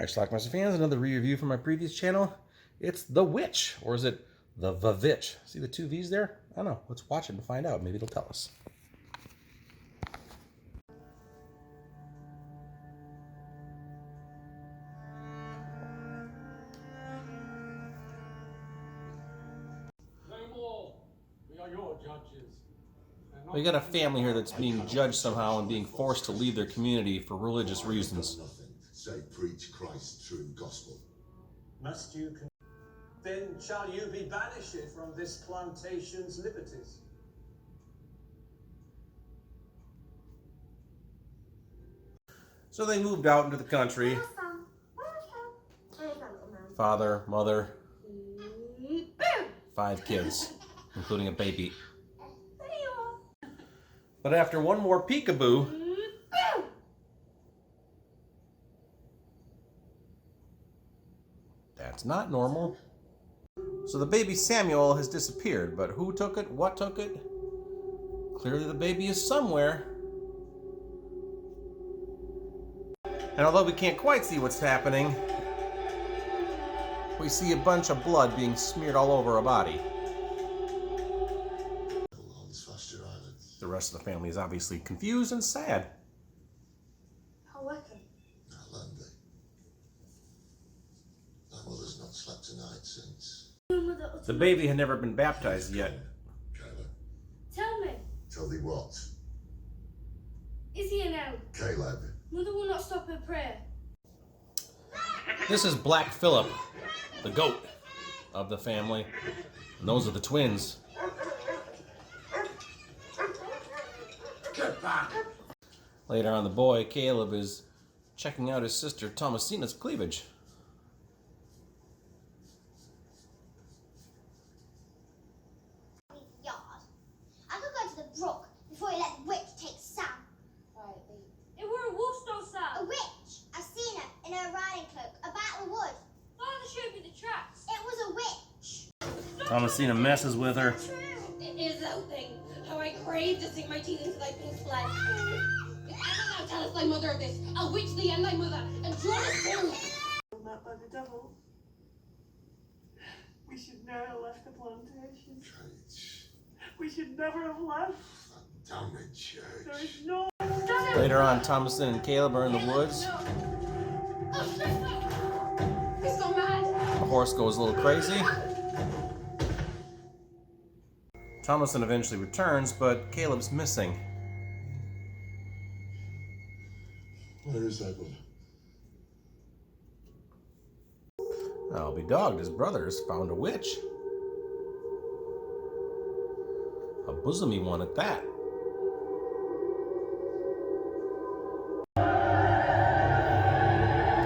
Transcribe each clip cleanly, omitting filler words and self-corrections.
Alright, Schlockmeister fans, another re-review from my previous channel. It's The Witch, or is it The Vavitch? See the two V's there? I don't know. Let's watch it and find out. Maybe it'll tell us. No more. We are your judges. We got a family here that's being judged somehow and being forced to leave their community for religious reasons. Nothing save preach Christ's true gospel. Must you then shall you be banished from this plantation's liberties? So they moved out into the country. Father, mother, 5 kids, including a baby. But after one more peekaboo, that's not normal. So the baby Samuel has disappeared, but who took it? What took it? Clearly the baby is somewhere. And although we can't quite see what's happening, we see a bunch of blood being smeared all over a body. The rest of the family is obviously confused and sad. How welcome. My mother's not slept tonight since. The baby had never been baptized yet. Caleb. Tell me, Tell thee what? is he an elf? Caleb. Mother will not stop her prayer. This is Black Phillip, the goat of the family. And those are the twins. Get back. Later on, the boy, Caleb, is checking out his sister Thomasina's cleavage. Yard. I could go to the brook before he let the witch take Sam. Right, it were a wolf stole Sam. A witch! I've seen her in her riding cloak about the wood. Father showed me the tracks. It was a witch. Thomasina messes with her. True. It is thou thing, how I crave to sink my teeth into thy pink flesh. If ever thou tellest thy mother of this, I'll witch thee and thy mother, and draw us both. Met by the devil. We should never have left the plantation. Church. We should never have left. That damned church. There is no. Later on, Thomasin and Caleb are in the woods. He's so mad. The horse goes a little crazy. Thomasin eventually returns, but Caleb's missing. Where is that one? I'll be dogged, his brothers found a witch. A bosomy one at that.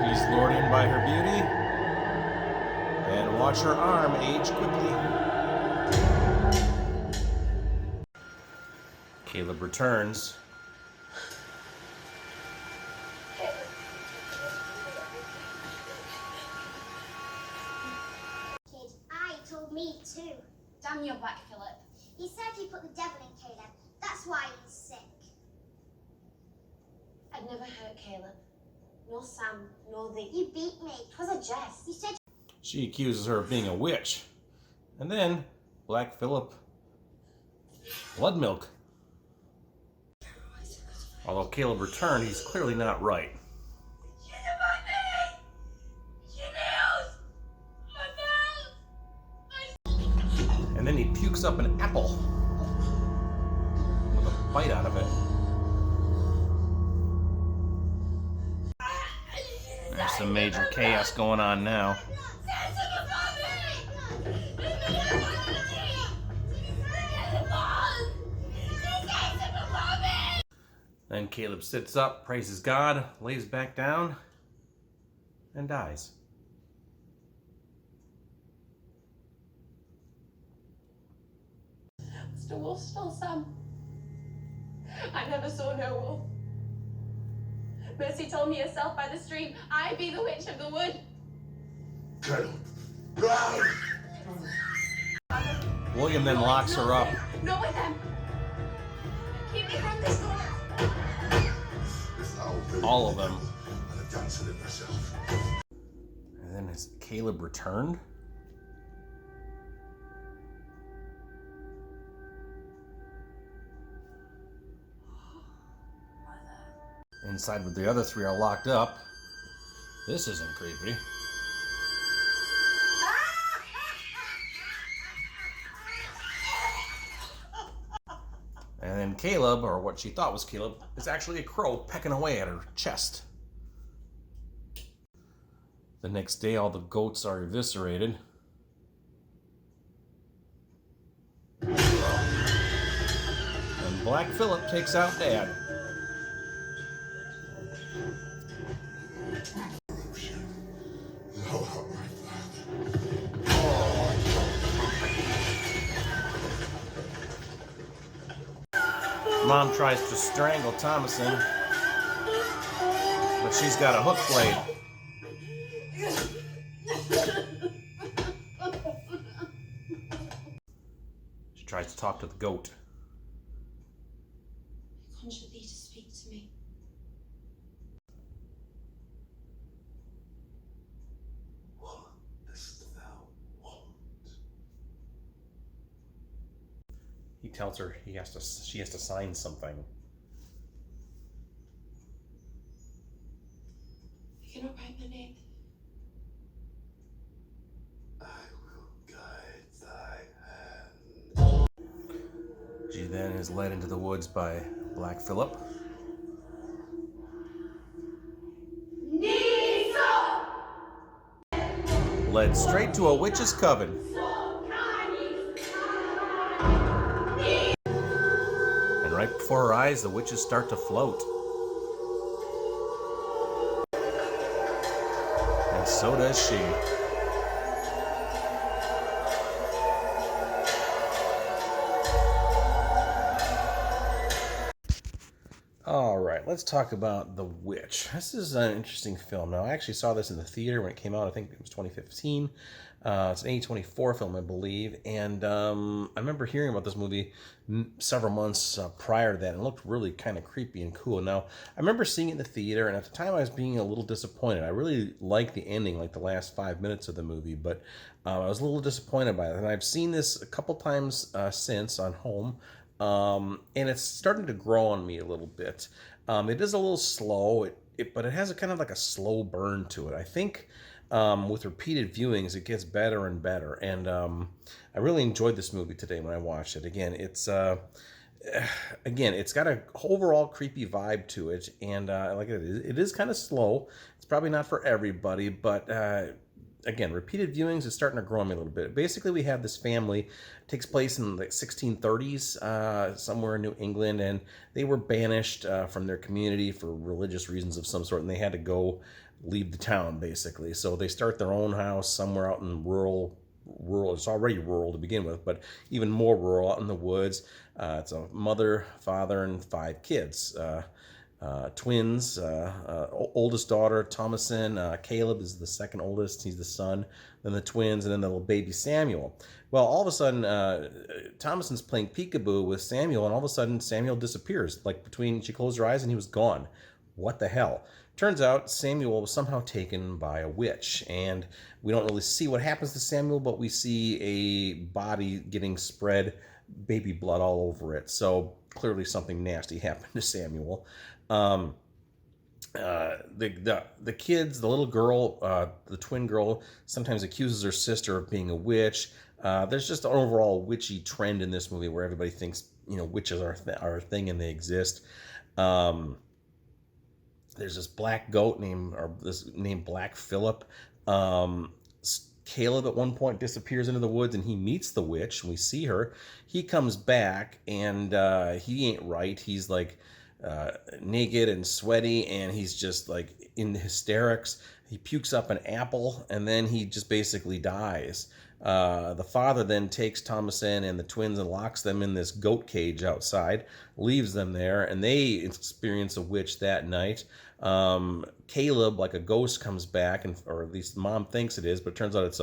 Please lured in by her beauty, and watch her arm age quickly. Caleb returns. Kid, I told me too. Damn your back, Philip. He said he put the devil in Caleb. That's why he's sick. I'd never hurt Caleb, nor Sam, nor thee. You beat me. 'Twas a jest. You said She accuses her of being a witch. And then, Black Phillip, blood milk. Although Caleb returned, he's clearly not right. And then he pukes up an apple with a bite out of it. There's some major chaos going on now. Then Caleb sits up, praises God, lays back down, and dies. The wolf stole Sam. I never saw no wolf. Mercy told me herself by the stream, I be the witch of the wood. Caleb. Run! William then locks her up. Not with them. Keep me from this door. This old All of them. I'd have done something myself. Has Caleb returned? Inside with the other three are locked up. This isn't creepy. And then Caleb, or what she thought was Caleb, is actually a crow pecking away at her chest. The next day, all the goats are eviscerated. And Black Phillip takes out Dad. No, not my father. Mom tries to strangle Thomason, but she's got a hook blade. She tries to talk to the goat. I conjure thee to speak to me. Woman, this thou wont. He tells her she has to sign something. I cannot write my name. I will guide thy hand. She then is led into the woods by Black Phillip. Led straight to a witch's coven. And right before her eyes, the witches start to float. And so does she. All right, let's talk about The Witch. This is an interesting film. Now, I actually saw this in the theater when it came out. I think it was 2015. It's an A24 film, I believe. And I remember hearing about this movie several months prior to that, and it looked really kind of creepy and cool. Now, I remember seeing it in the theater, and at the time I was being a little disappointed. I really liked the ending, like the last 5 minutes of the movie, but I was a little disappointed by it. And I've seen this a couple times since on home. And it's starting to grow on me a little bit. It is a little slow, but it has a kind of like a slow burn to it. I think with repeated viewings, it gets better and better. And I really enjoyed this movie today when I watched it. Again, it's got an overall creepy vibe to it, and like it is kind of slow. It's probably not for everybody, but again, repeated viewings is starting to grow on me a little bit. Basically, we have this family. It takes place in the 1630s, somewhere in New England, and they were banished from their community for religious reasons of some sort, and they had to leave the town, basically. So they start their own house somewhere out in rural. It's already rural to begin with, but even more rural, out in the woods. It's a mother, father, and 5 kids. Twins, oldest daughter, Thomason. Caleb is the second oldest. He's the son. Then the twins, and then the little baby Samuel. Well, all of a sudden, Thomason's playing peekaboo with Samuel, and all of a sudden, Samuel disappears. She closed her eyes, and he was gone. What the hell? Turns out Samuel was somehow taken by a witch, and we don't really see what happens to Samuel, but we see a body getting spread, baby blood all over it. So clearly something nasty happened to Samuel. The kids, the little girl, the twin girl, sometimes accuses her sister of being a witch. There's just an overall witchy trend in this movie where everybody thinks, witches are a thing and they exist. There's this black goat named Black Phillip. Caleb at one point disappears into the woods and he meets the witch. We see her. He comes back and he ain't right. He's like naked and sweaty, and he's just like in hysterics. He pukes up an apple, and then he just basically dies. The father then takes Thomason and the twins and locks them in this goat cage outside, leaves them there, and they experience a witch that night. Caleb, like a ghost, comes back, or at least mom thinks it is, but it turns out it's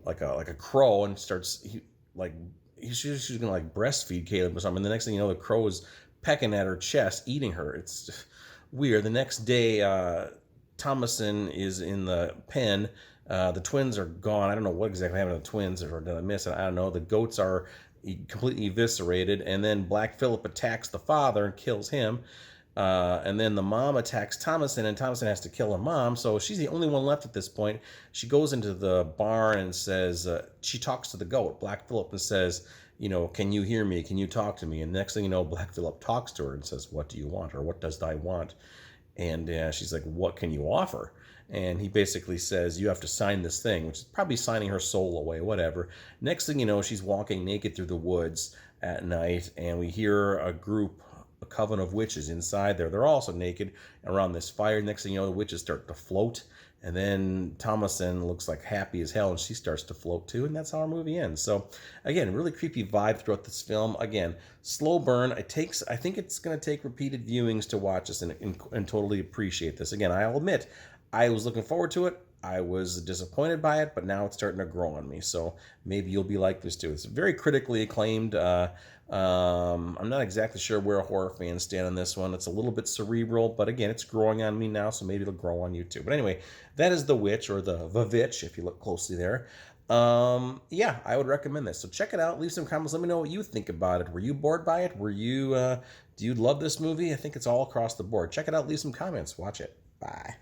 like a crow, and she's gonna like breastfeed Caleb or something. And the next thing you know, the crow is pecking at her chest, eating her. It's weird. The next day, Thomason is in the pen The twins are gone. I don't know what exactly happened to the twins, or did I miss it? I don't know. The goats are completely eviscerated, and then Black Phillip attacks the father and kills him. And then the mom attacks Thomason, and Thomason has to kill her mom. So she's the only one left at this point. She goes into the barn and says, she talks to the goat, Black Phillip, and says, can you hear me? Can you talk to me? And next thing you know, Black Phillip talks to her and says, what do you want? Or what does I want? And she's like, what can you offer? And he basically says, you have to sign this thing, which is probably signing her soul away, whatever. Next thing you know, she's walking naked through the woods at night, and we hear a coven of witches inside there. They're also naked around this fire. Next thing you know, the witches start to float, and then Thomason looks like happy as hell, and she starts to float too, and that's how our movie ends. So again, really creepy vibe throughout this film. Again, slow burn. I think it's going to take repeated viewings to watch this and totally appreciate this. Again, I'll admit, I was looking forward to it. I was disappointed by it, but now it's starting to grow on me. So maybe you'll be like this too. It's very critically acclaimed. I'm not exactly sure where horror fans stand on this one. It's a little bit cerebral, but again, it's growing on me now, so maybe it'll grow on you too. But anyway, that is The Witch, or the Vavitch, if you look closely there. Yeah, I would recommend this. So check it out. Leave some comments. Let me know what you think about it. Were you bored by it? Do you love this movie? I think it's all across the board. Check it out. Leave some comments. Watch it. Bye.